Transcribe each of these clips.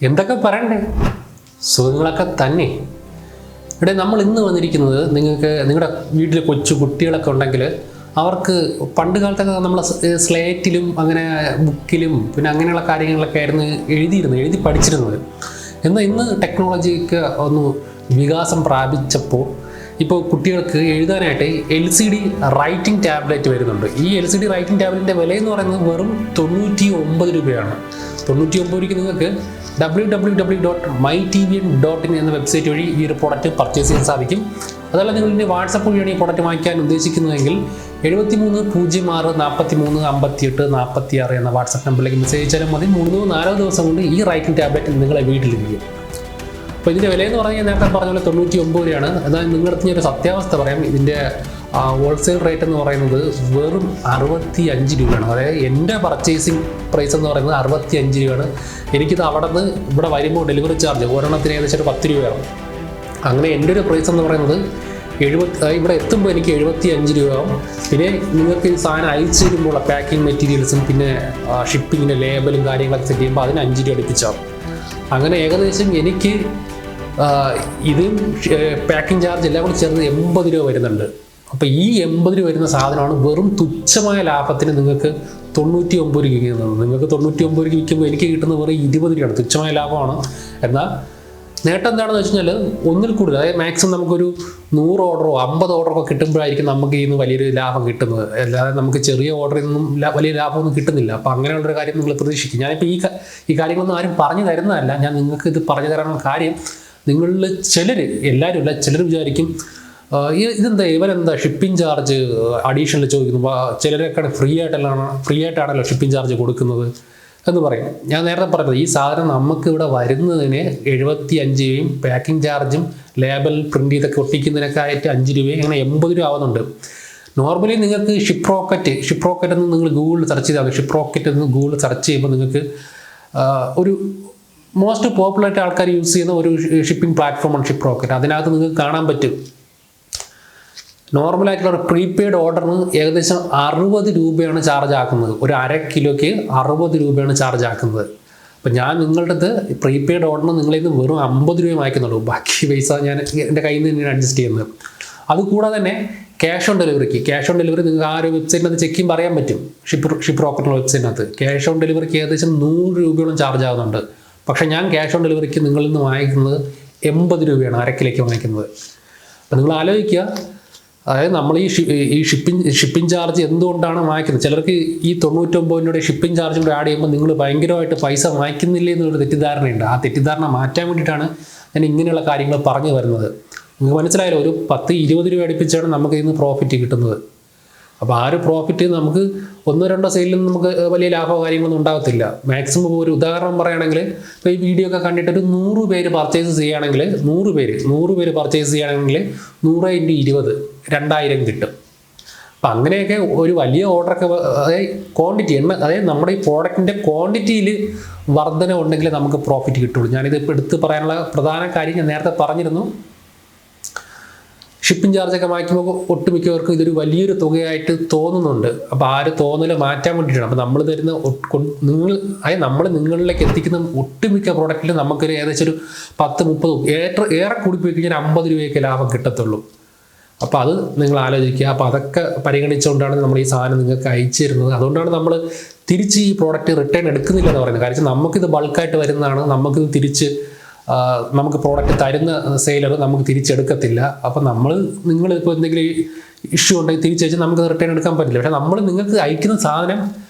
എന്തൊക്കെ പറയണ്ടേ, സുഖങ്ങളൊക്കെ തന്നെ. ഇവിടെ നമ്മൾ ഇന്ന് വന്നിരിക്കുന്നത്, നിങ്ങളുടെ വീട്ടിൽ കൊച്ചു കുട്ടികളൊക്കെ ഉണ്ടെങ്കിൽ അവർക്ക് പണ്ട് കാലത്തൊക്കെ നമ്മൾ സ്ലേറ്റിലും അങ്ങനെ ബുക്കിലും പിന്നെ അങ്ങനെയുള്ള കാര്യങ്ങളൊക്കെ ആയിരുന്നു എഴുതി പഠിച്ചിരുന്നത്. എന്നാൽ ഇന്ന് ടെക്നോളജിക്ക് ഒന്ന് വികാസം പ്രാപിച്ചപ്പോൾ ഇപ്പോൾ കുട്ടികൾക്ക് എഴുതാനായിട്ട് LCD റൈറ്റിംഗ് ടാബ്ലറ്റ് വരുന്നുണ്ട്. ഈ LCD റൈറ്റിംഗ് ടാബ്ലറ്റിൻ്റെ വില എന്ന് പറയുന്നത് വെറും 99 രൂപയാണ്. 99 രൂപയ്ക്ക് നിങ്ങൾക്ക് www.mytvn.in എന്ന വെബ്സൈറ്റ് വഴി ഈ ഒരു പ്രോഡക്റ്റ് പർച്ചേസ് ചെയ്യാൻ സാധിക്കും. അതല്ല നിങ്ങൾ ഇനി വാട്സപ്പ് വഴിയാണ് ഈ പ്രോഡക്റ്റ് വാങ്ങിക്കാൻ ഉദ്ദേശിക്കുന്നതെങ്കിൽ 7303435846 എന്ന വാട്സപ്പ് നമ്പറിലേക്ക് മെസ്സേജ് അയച്ചാലും മതി. 3-4 ദിവസം കൊണ്ട് ഈ റൈറ്റിംഗ് ടാബ്ലറ്റ് നിങ്ങളെ വീട്ടിലെത്തിക്കും. അപ്പോൾ ഇതിൻ്റെ വില എന്ന് പറഞ്ഞാൽ നേരത്തെ പറഞ്ഞ പോലെ 99 രൂപയാണ്. എന്നാൽ നിങ്ങളുടെ അടുത്ത് ഞാൻ ഒരു സത്യാവസ്ഥ പറയാം. ഇതിൻ്റെ ഹോൾസെയിൽ റേറ്റ് എന്ന് പറയുന്നത് വെറും 65 രൂപയാണ്. അതായത് എൻ്റെ പർച്ചേസിങ് പ്രൈസ് എന്ന് പറയുന്നത് 65 രൂപയാണ്. എനിക്കിത് അവിടെ നിന്ന് ഇവിടെ വരുമ്പോൾ ഡെലിവറി ചാർജ് ഒരെണ്ണത്തിന് ഏകദേശം ഒരു 10 രൂപയാവും. അങ്ങനെ എൻ്റെ ഒരു പ്രൈസ് എന്ന് പറയുന്നത് ഇവിടെ എത്തുമ്പോൾ എനിക്ക് 75 രൂപയാവും. പിന്നെ നിങ്ങൾക്ക് ഈ സാധനം അയച്ചു തരുമ്പോൾ പാക്കിംഗ് മെറ്റീരിയൽസും പിന്നെ ഷിപ്പിങ്ങിൻ്റെ ലേബലും കാര്യങ്ങളൊക്കെ സെറ്റ് ചെയ്യുമ്പോൾ അതിന് 5 രൂപ അടുപ്പിച്ചാവും. അങ്ങനെ ഏകദേശം എനിക്ക് ഇതും പാക്കിംഗ് ചാർജ് എല്ലാം കൂടി ചേർന്ന് 80 രൂപ വരുന്നുണ്ട്. അപ്പോൾ ഈ 80 രൂപ വരുന്ന സാധനമാണ് വെറും തുച്ഛമായ ലാഭത്തിന് നിങ്ങൾക്ക് 99 രൂപയ്ക്ക് വിൽക്കുന്നത്. നിങ്ങൾക്ക് 99 രൂപയ്ക്ക് വിൽക്കുമ്പോൾ എനിക്ക് കിട്ടുന്നത് വെറും 20 രൂപയാണ്. തുച്ഛമായ ലാഭമാണ്. എന്നാൽ നേട്ടം എന്താണെന്ന് വെച്ച് കഴിഞ്ഞാൽ ഒന്നിൽ കൂടുതൽ, അതായത് മാക്സിമം നമുക്കൊരു 100 ഓർഡറോ 50 ഓർഡറൊക്കെ കിട്ടുമ്പോഴായിരിക്കും നമുക്ക് ഇതിൽ നിന്ന് വലിയൊരു ലാഭം കിട്ടുന്നത്. അല്ലാതെ നമുക്ക് ചെറിയ ഓർഡറിൽ നിന്നും വലിയ ലാഭമൊന്നും കിട്ടുന്നില്ല. അപ്പോൾ അങ്ങനെയുള്ളൊരു കാര്യം നിങ്ങൾ പ്രതീക്ഷിക്കും. ഞാനിപ്പോൾ ഈ കാര്യങ്ങളൊന്നും ആരും പറഞ്ഞു തരുന്നതല്ല. ഞാൻ നിങ്ങൾക്ക് ഇത് പറഞ്ഞു തരാനുള്ള കാര്യം, നിങ്ങളിൽ എല്ലാവരും അല്ല, ചിലർ വിചാരിക്കും ഇതെന്താ ഇവരെന്താ ഷിപ്പിംഗ് ചാർജ് അഡീഷണൽ ചോദിക്കുന്നു, ചിലരൊക്കെ ഫ്രീ ആയിട്ടാണല്ലോ ഷിപ്പിംഗ് ചാർജ് കൊടുക്കുന്നത് എന്ന് പറയും. ഞാൻ നേരത്തെ പറഞ്ഞത് ഈ സാധനം നമുക്ക് ഇവിടെ വരുന്നതിന് 75 രൂപയും പാക്കിംഗ് ചാർജും ലേബൽ പ്രിൻ്റ് ചെയ്തൊക്കെ ഒട്ടിക്കുന്നതിനൊക്കെ ആയിട്ട് 5 രൂപയും അങ്ങനെ 80 രൂപ ആവുന്നുണ്ട്. നോർമലി നിങ്ങൾക്ക് ഷിപ്പ് റോക്കറ്റ് എന്ന് നിങ്ങൾ ഗൂഗിളിൽ സെർച്ച് ചെയ്താൽ ചെയ്യുമ്പോൾ നിങ്ങൾക്ക് ഒരു മോസ്റ്റ് പോപ്പുലറായിട്ട് ആൾക്കാർ യൂസ് ചെയ്യുന്ന ഒരു ഷിപ്പിംഗ് പ്ലാറ്റ്ഫോമാണ് ഷിപ്പ് റോക്കറ്റ്. അതിനകത്ത് നിങ്ങൾക്ക് കാണാൻ പറ്റും നോർമലായിട്ടുള്ള ഒരു പ്രീപെയ്ഡ് ഓർഡറിന് ഏകദേശം 60 രൂപയാണ് ചാർജ് ആക്കുന്നത്. ഒരു 1/2 കിലോയ്ക്ക് 60 രൂപയാണ് ചാർജ് ആക്കുന്നത്. അപ്പം ഞാൻ നിങ്ങളുടെ അടുത്ത് പ്രീപെയ്ഡ് ഓർഡറിന് നിങ്ങളിൽ നിന്ന് വെറും 50 രൂപ വാങ്ങിക്കുന്നുള്ളൂ. ബാക്കി പൈസ ഞാൻ എൻ്റെ കയ്യിൽ നിന്ന് തന്നെയാണ് അഡ്ജസ്റ്റ് ചെയ്യുന്നത്. അതുകൂടാതെ തന്നെ ക്യാഷ് ഓൺ ഡെലിവറിക്ക് നിങ്ങൾക്ക് ആ ഒരു വെബ്സൈറ്റിനകത്ത് ചെക്ക് ചെയ്യുമ്പോൾ അറിയാൻ പറ്റും. ഷിപ്പ് റോക്കറ്റിനുള്ള വെബ്സൈറ്റിനകത്ത് ക്യാഷ് ഓൺ ഡെലിവറിക്ക് ഏകദേശം 100 രൂപയോളം ചാർജ് ആകുന്നുണ്ട്. പക്ഷേ ഞാൻ ക്യാഷ് ഓൺ ഡെലിവറിക്ക് നിങ്ങളിൽ നിന്ന് വാങ്ങിക്കുന്നത് 80 രൂപയാണ് 1/2 കിലോയ്ക്ക് വാങ്ങിക്കുന്നത്. അപ്പം നിങ്ങൾ ആലോചിക്കുക, അതായത് നമ്മൾ ഈ ഷിപ്പിംഗ് ചാർജ് എന്തുകൊണ്ടാണ് വാങ്ങിക്കുന്നത്? ചിലർക്ക് ഈ 99 രൂപയുടെ ഷിപ്പിംഗ് ചാർജും കൂടെ ആഡ് ചെയ്യുമ്പോൾ നിങ്ങൾ ഭയങ്കരമായിട്ട് പൈസ വാങ്ങിക്കുന്നില്ലേ എന്നൊരു തെറ്റിദ്ധാരണയുണ്ട്. ആ തെറ്റിദ്ധാരണ മാറ്റാൻ വേണ്ടിയിട്ടാണ് ഞാൻ ഇങ്ങനെയുള്ള കാര്യങ്ങൾ പറഞ്ഞു വരുന്നത്. നിങ്ങൾക്ക് മനസ്സിലായല്ലോ, ഒരു 10-20 രൂപ അടുപ്പിച്ചാണ് നമുക്ക് ഇതിന് പ്രോഫിറ്റ് കിട്ടുന്നത്. അപ്പോൾ ആ ഒരു പ്രോഫിറ്റ് നമുക്ക് 1-2 സെയിലിൽ നമുക്ക് വലിയ ലാഭമോ കാര്യങ്ങളൊന്നും ഉണ്ടാകത്തില്ല. മാക്സിമം ഒരു ഉദാഹരണം പറയുകയാണെങ്കിൽ, ഇപ്പോൾ ഈ വീഡിയോ ഒക്കെ കണ്ടിട്ട് ഒരു 100 പേര് പർച്ചേസ് ചെയ്യുകയാണെങ്കിൽ 100 പേര് പർച്ചേസ് ചെയ്യുകയാണെങ്കിൽ 100 × 20 2000 കിട്ടും. അപ്പം അങ്ങനെയൊക്കെ ഒരു വലിയ ഓർഡറൊക്കെ, അതായത് ക്വാണ്ടിറ്റി അതായത് നമ്മുടെ ഈ പ്രോഡക്റ്റിൻ്റെ ക്വാണ്ടിറ്റിയിൽ വർധന ഉണ്ടെങ്കിൽ നമുക്ക് പ്രോഫിറ്റ് കിട്ടുള്ളൂ. ഞാനിത് ഇപ്പോൾ എടുത്ത് പറയാനുള്ള പ്രധാന കാര്യം ഞാൻ നേരത്തെ പറഞ്ഞിരുന്നു. ഷിപ്പിംഗ് ചാർജൊക്കെ വാങ്ങിക്കുമ്പോൾ ഒട്ടുമിക്കവർക്കും ഇതൊരു വലിയൊരു തുകയായിട്ട് തോന്നുന്നുണ്ട്. അപ്പോൾ ആ ഒരു തോന്നൽ മാറ്റാൻ വേണ്ടിയിട്ടാണ്. അപ്പോൾ നമ്മൾ തരുന്ന നമ്മൾ നിങ്ങളിലേക്ക് എത്തിക്കുന്ന ഒട്ടുമിക്ക പ്രോഡക്റ്റിൽ നമുക്കൊരു ഏകദേശം ഒരു 10-30 ഏറെ കൂടിപ്പോയി കഴിഞ്ഞാൽ 50 രൂപയൊക്കെ ലാഭം കിട്ടത്തുള്ളൂ. അപ്പോൾ അത് നിങ്ങൾ ആലോചിക്കുക. അപ്പോൾ അതൊക്കെ പരിഗണിച്ചുകൊണ്ടാണ് നമ്മൾ ഈ സാധനം നിങ്ങൾക്ക് അയച്ചു തരുന്നത്. അതുകൊണ്ടാണ് നമ്മൾ തിരിച്ച് ഈ പ്രോഡക്റ്റ് റിട്ടേൺ എടുക്കുന്നില്ല എന്ന് പറയുന്നത്. കാരണം നമുക്കിത് ബൾക്കായിട്ട് വരുന്നതാണ്. നമുക്കിത് നമുക്ക് പ്രോഡക്റ്റ് തരുന്ന സെയിലർ നമുക്ക് തിരിച്ചെടുക്കത്തില്ല. അപ്പം നിങ്ങളിപ്പോൾ എന്തെങ്കിലും ഇഷ്യൂ ഉണ്ടെങ്കിൽ തിരിച്ചയച്ചാൽ നമുക്ക് റിട്ടേൺ എടുക്കാൻ പറ്റില്ല. പക്ഷേ നിങ്ങൾക്ക് അയക്കുന്ന സാധനം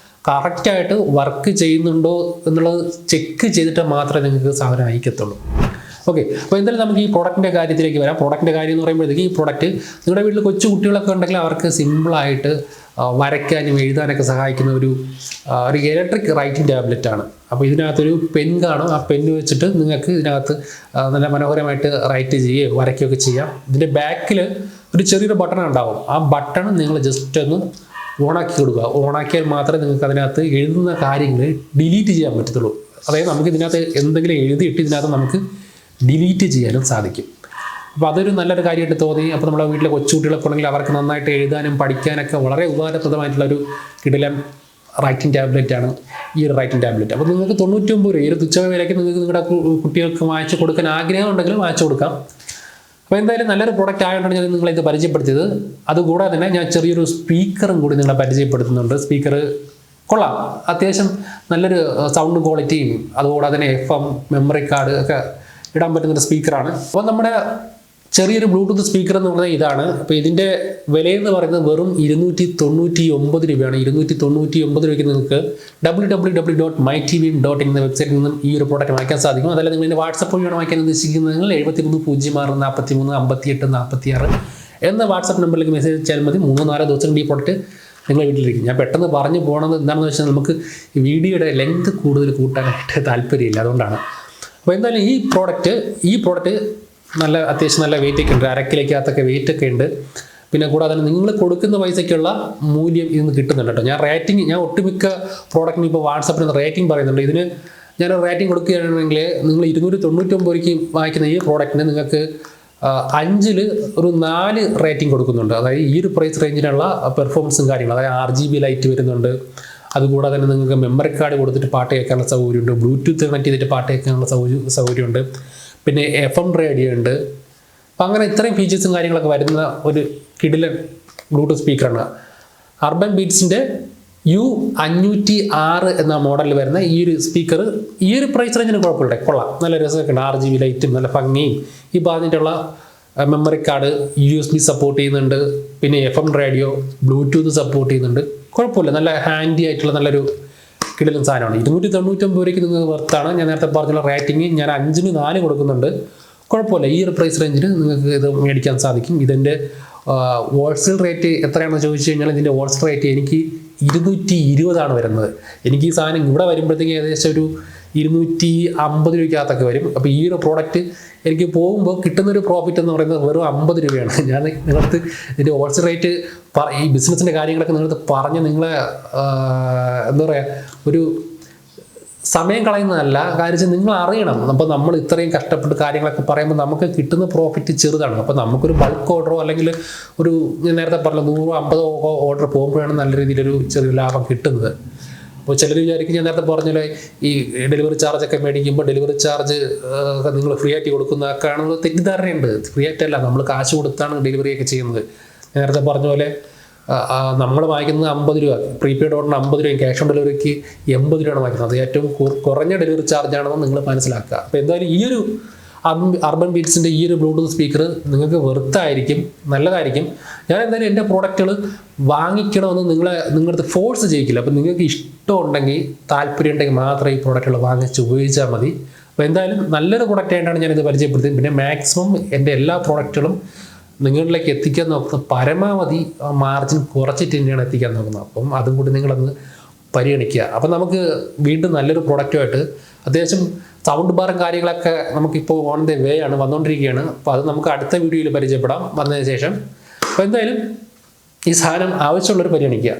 കറക്റ്റായിട്ട് വർക്ക് ചെയ്യുന്നുണ്ടോ എന്നുള്ളത് ചെക്ക് ചെയ്തിട്ട് മാത്രമേ നിങ്ങൾക്ക് സാധനം അയക്കത്തുള്ളൂ. ഓക്കെ, അപ്പോൾ എന്തായാലും നമുക്ക് ഈ പ്രോഡക്റ്റിൻ്റെ കാര്യത്തിലേക്ക് വരാം. പ്രോഡക്റ്റിൻ്റെ കാര്യം എന്ന് പറയുമ്പോഴത്തേക്ക് ഈ പ്രോഡക്റ്റ് നിങ്ങളുടെ വീട്ടിൽ കൊച്ചു കുട്ടികളൊക്കെ ഉണ്ടെങ്കിൽ അവർക്ക് സിമ്പിളായിട്ട് വരയ്ക്കാനും എഴുതാനൊക്കെ സഹായിക്കുന്ന ഒരു ഇലക്ട്രിക് റൈറ്റിംഗ് ടാബ്ലറ്റ് ആണ്. അപ്പോൾ ഇതിനകത്തൊരു പെൻ കാണും. ആ പെന്ന് വെച്ചിട്ട് നിങ്ങൾക്ക് ഇതിനകത്ത് നല്ല മനോഹരമായിട്ട് റൈറ്റ് ചെയ്യുകയോ വരയ്ക്കുകയൊക്കെ ചെയ്യാം. ഇതിൻ്റെ ബാക്കിൽ ഒരു ചെറിയൊരു ബട്ടൺ ഉണ്ടാവും. ആ ബട്ടൺ നിങ്ങൾ ജസ്റ്റ് ഒന്ന് ഓണാക്കി കൊടുക്കുക. ഓണാക്കിയാൽ മാത്രമേ നിങ്ങൾക്ക് അതിനകത്ത് എഴുതുന്ന കാര്യങ്ങൾ ഡിലീറ്റ് ചെയ്യാൻ പറ്റത്തുള്ളൂ. അതായത് നമുക്ക് ഇതിനകത്ത് എന്തെങ്കിലും എഴുതിയിട്ട് ഇതിനകത്ത് നമുക്ക് ഡിലീറ്റ് ചെയ്യാനും സാധിക്കും. അപ്പോൾ അതൊരു നല്ലൊരു കാര്യമായിട്ട് തോന്നി. അപ്പോൾ നമ്മുടെ വീട്ടിലെ കൊച്ചുകുട്ടികളൊക്കെ ഉണ്ടെങ്കിൽ അവർക്ക് നന്നായിട്ട് എഴുതാനും പഠിക്കാനൊക്കെ വളരെ ഉപകാരപ്രദമായിട്ടുള്ളൊരു കിടിലൻ റൈറ്റിംഗ് ടാബ്ലറ്റ് ആണ് ഈ ഒരു റൈറ്റിംഗ് ടാബ്ലറ്റ്. അപ്പോൾ നിങ്ങൾക്ക് 99 രൂപ, ഈ ഒരു തുച്ഛ വിലയ്ക്ക് നിങ്ങൾക്ക് നിങ്ങളുടെ കുട്ടികൾക്ക് വാങ്ങിച്ചു കൊടുക്കാൻ ആഗ്രഹം ഉണ്ടെങ്കിൽ വാങ്ങിച്ചു കൊടുക്കാം. അപ്പോൾ എന്തായാലും നല്ലൊരു പ്രോഡക്റ്റ് ആയതുകൊണ്ടാണ് ഞാൻ നിങ്ങളെ ഇത് പരിചയപ്പെടുത്തിയത്. അതുകൂടാതെ തന്നെ ഞാൻ ചെറിയൊരു സ്പീക്കറും കൂടി നിങ്ങളെ പരിചയപ്പെടുത്തുന്നുണ്ട്. സ്പീക്കർ കൊള്ളാം, അത്യാവശ്യം നല്ലൊരു സൗണ്ട് ക്വാളിറ്റിയും അതുകൂടാതെ തന്നെ FM, മെമ്മറി കാർഡ് ഒക്കെ ഇടാൻ പറ്റുന്നൊരു സ്പീക്കറാണ്. അപ്പോൾ നമ്മുടെ ചെറിയൊരു ബ്ലൂടൂത്ത് സ്പീക്കർ എന്ന് പറഞ്ഞാൽ ഇതാണ്. അപ്പോൾ ഇതിൻ്റെ വിലയെന്ന് പറയുന്നത് വെറും 299 രൂപയാണ്. 299 രൂപയ്ക്ക് നിങ്ങൾക്ക് www.mytvim.in എന്ന വെബ്സൈറ്റിൽ നിന്നും ഈ ഒരു പ്രോഡക്റ്റ് വാങ്ങിക്കാൻ സാധിക്കും. അതല്ല നിങ്ങൾ ഇതിൻ്റെ വാട്സപ്പ് വഴിയാണ് വാങ്ങിക്കാൻ ഉദ്ദേശിക്കുന്നത് 7306435846 എന്ന വാട്സപ്പ് നമ്പറിലേക്ക് മെസ്സേജ് അയച്ചാൽ മതി. 3-4 ദിവസം കൊണ്ട് ഈ പ്രോഡക്റ്റ് നിങ്ങളുടെ വീട്ടിലിരിക്കും. ഞാൻ പെട്ടെന്ന് പറഞ്ഞു പോകുന്നത് എന്താണെന്ന് വെച്ചാൽ നമുക്ക് വീഡിയോയുടെ ലെങ്ത് കൂടുതൽ കൂട്ടാനായിട്ട് താല്പര്യമില്ല, അതുകൊണ്ടാണ്. അപ്പോൾ എന്തായാലും ഈ പ്രോഡക്റ്റ് നല്ല അത്യാവശ്യം നല്ല വെയിറ്റ് ഒക്കെ ഉണ്ട്, 1/2 കിലോയ്ക്കകത്തൊക്കെ വെയിറ്റ് ഒക്കെ ഉണ്ട്. പിന്നെ കൂടാതെ നിങ്ങൾ കൊടുക്കുന്ന പൈസയ്ക്കുള്ള മൂല്യം ഇതിന് കിട്ടുന്നുണ്ട് കേട്ടോ. ഞാൻ ഒട്ടുമിക്ക പ്രോഡക്റ്റിന് ഇപ്പോൾ വാട്സപ്പിൽ റേറ്റിംഗ് പറയുന്നുണ്ട്. ഇതിന് ഞാൻ റേറ്റിംഗ് കൊടുക്കുകയാണെങ്കിൽ നിങ്ങൾ 299 രൂപയ്ക്ക് വാങ്ങിക്കുന്ന ഈ പ്രോഡക്റ്റിന് നിങ്ങൾക്ക് 5-ൽ ഒരു 4 റേറ്റിംഗ് കൊടുക്കുന്നുണ്ട്. അതായത് ഈ ഒരു പ്രൈസ് റേഞ്ചിനുള്ള പെർഫോമൻസും കാര്യങ്ങളും, അതായത് RGB ലൈറ്റ് വരുന്നുണ്ട്. അതുകൂടാതെ തന്നെ നിങ്ങൾക്ക് മെമ്മറി കാർഡ് കൊടുത്തിട്ട് പാട്ട് കേൾക്കാനുള്ള സൗകര്യമുണ്ട്, ബ്ലൂടൂത്ത് കണക്ട് ചെയ്തിട്ട് പാട്ട് കേൾക്കാനുള്ള സൗകര്യമുണ്ട്, പിന്നെ FM റേഡിയോ ഉണ്ട്. അപ്പം അങ്ങനെ ഇത്രയും ഫീച്ചേഴ്സും കാര്യങ്ങളൊക്കെ വരുന്ന ഒരു കിടിലൻ ബ്ലൂടൂത്ത് സ്പീക്കറാണ്. അർബൻ ബീറ്റ്സിൻ്റെ U506 എന്ന മോഡലിൽ വരുന്ന ഈ ഒരു സ്പീക്കർ ഈ ഒരു പ്രൈസ് റേഞ്ചിന് കുഴപ്പമില്ല, കൊള്ളാം, നല്ല രസമൊക്കെ ഉണ്ട്. RGB ലൈറ്റും നല്ല ഭംഗിയും ഈ പറഞ്ഞിട്ടുള്ള മെമ്മറി കാർഡ് USB സപ്പോർട്ട് ചെയ്യുന്നുണ്ട്, പിന്നെ FM റേഡിയോ, ബ്ലൂടൂത്ത് സപ്പോർട്ട് ചെയ്യുന്നുണ്ട്. കുഴപ്പമില്ല, നല്ല ഹാൻഡി ആയിട്ടുള്ള നല്ലൊരു കിടിലൻ സാധനമാണ്. 299 രൂപയ്ക്ക് നിങ്ങൾക്ക് വർത്താണ്. ഞാൻ നേരത്തെ പറഞ്ഞുള്ള റേറ്റിംഗ് ഞാൻ 5-ന് 4 കൊടുക്കുന്നുണ്ട്. കുഴപ്പമില്ല, ഈ ഒരു പ്രൈസ് റേഞ്ചിൽ നിങ്ങൾക്ക് ഇത് മേടിക്കാൻ സാധിക്കും. ഇതിൻ്റെ ഹോൾസെയിൽ റേറ്റ് എത്രയാണെന്ന് ചോദിച്ചു കഴിഞ്ഞാൽ ഇതിൻ്റെ ഹോൾസെയിൽ റേറ്റ് എനിക്ക് 220 വരുന്നത്. എനിക്ക് ഈ സാധനം ഇവിടെ വരുമ്പോഴത്തേക്ക് ഏകദേശം ഒരു 250 രൂപയ്ക്കകത്തൊക്കെ വരും. അപ്പോൾ ഈ ഒരു പ്രോഡക്റ്റ് എനിക്ക് പോകുമ്പോൾ കിട്ടുന്നൊരു പ്രോഫിറ്റ് എന്ന് പറയുന്നത് വെറും 50 രൂപയാണ്. ഞാൻ നിങ്ങൾക്ക് ഇതിൻ്റെ ഹോൾസെയിൽ റേറ്റ് ഈ ബിസിനസ്സിൻ്റെ കാര്യങ്ങളൊക്കെ നിങ്ങൾക്ക് പറഞ്ഞ് നിങ്ങളെ എന്താ പറയുക ഒരു സമയം കളയുന്നതല്ല, കാര്യം നിങ്ങൾ അറിയണം. അപ്പോൾ നമ്മൾ ഇത്രയും കഷ്ടപ്പെട്ട് കാര്യങ്ങളൊക്കെ പറയുമ്പോൾ നമുക്ക് കിട്ടുന്ന പ്രോഫിറ്റ് ചെറുതാണ്. അപ്പോൾ നമുക്കൊരു ബൾക്ക് ഓർഡറോ അല്ലെങ്കിൽ ഒരു ഞാൻ നേരത്തെ പറഞ്ഞ 100-50 ഓർഡർ പോകുമ്പോഴാണ് നല്ല രീതിയിലൊരു ചെറിയ ലാഭം കിട്ടുന്നത്. അപ്പോൾ ചിലർ വിചാരിക്കും ഞാൻ നേരത്തെ പറഞ്ഞാൽ ഈ ഡെലിവറി ചാർജൊക്കെ മേടിക്കുമ്പോൾ ഡെലിവറി ചാർജ് നിങ്ങൾ ഫ്രീ ആയിട്ട് കൊടുക്കുന്നതൊക്കെയാണെന്നുള്ള തെറ്റിദ്ധാരണയുണ്ട്. ഫ്രീ ആയിട്ടല്ല, നമ്മൾ കാശ് കൊടുത്താണ് ഡെലിവറിയൊക്കെ ചെയ്യുന്നത്. നേരത്തെ പറഞ്ഞ പോലെ നമ്മൾ വാങ്ങിക്കുന്നത് 50 രൂപ, പ്രീപെയ്ഡ് ഓർഡറിന് 50 രൂപയും ക്യാഷ് ഓൺ ഡെലിവറിക്ക് 80 രൂപയാണ് വാങ്ങിക്കുന്നത്. അത് ഏറ്റവും കുറഞ്ഞ ഡെലിവറി ചാർജാണെന്ന് നിങ്ങൾ മനസ്സിലാക്കുക. അപ്പോൾ എന്തായാലും ഈ ഒരു അർബൻ ബീറ്റ്സിൻ്റെ ഈ ഒരു ബ്ലൂടൂത്ത് സ്പീക്കർ നിങ്ങൾക്ക് വെറുത്തായിരിക്കും, നല്ലതായിരിക്കും. ഞാൻ എന്തായാലും എൻ്റെ പ്രോഡക്റ്റുകൾ വാങ്ങിക്കണമെന്ന് നിങ്ങളുടെ ഫോഴ്സ് ചെയ്യിക്കില്ല. അപ്പോൾ നിങ്ങൾക്ക് ഇഷ്ടമുണ്ടെങ്കിൽ താല്പര്യം ഉണ്ടെങ്കിൽ മാത്രമേ ഈ പ്രോഡക്റ്റുകൾ വാങ്ങിച്ച് ഉപയോഗിച്ചാൽ മതി. അപ്പോൾ എന്തായാലും നല്ലൊരു പ്രോഡക്റ്റ് ആയിട്ടാണ് ഞാനിത് പരിചയപ്പെടുത്തിയത്. പിന്നെ മാക്സിമം എൻ്റെ എല്ലാ പ്രോഡക്റ്റുകളും നിങ്ങളിലേക്ക് എത്തിക്കാൻ നോക്കുന്നത് പരമാവധി മാർജിൻ കുറച്ചിട്ട് തന്നെയാണ് എത്തിക്കാൻ നോക്കുന്നത്. അപ്പം അതും കൂടി നിങ്ങളൊന്ന് പരിഗണിക്കുക. അപ്പം നമുക്ക് വീണ്ടും നല്ലൊരു പ്രോഡക്റ്റുമായിട്ട് അത്യാവശ്യം സൗണ്ട് ബാറും കാര്യങ്ങളൊക്കെ നമുക്കിപ്പോൾ ഓൺ ദ വേ ആണ്, വന്നുകൊണ്ടിരിക്കുകയാണ്. അപ്പോൾ അത് നമുക്ക് അടുത്ത വീഡിയോയിൽ പരിചയപ്പെടാം വന്നതിന് ശേഷം. അപ്പോൾ എന്തായാലും ഈ സാധനം ആവശ്യമുള്ളവർ പരിഗണിക്കുക.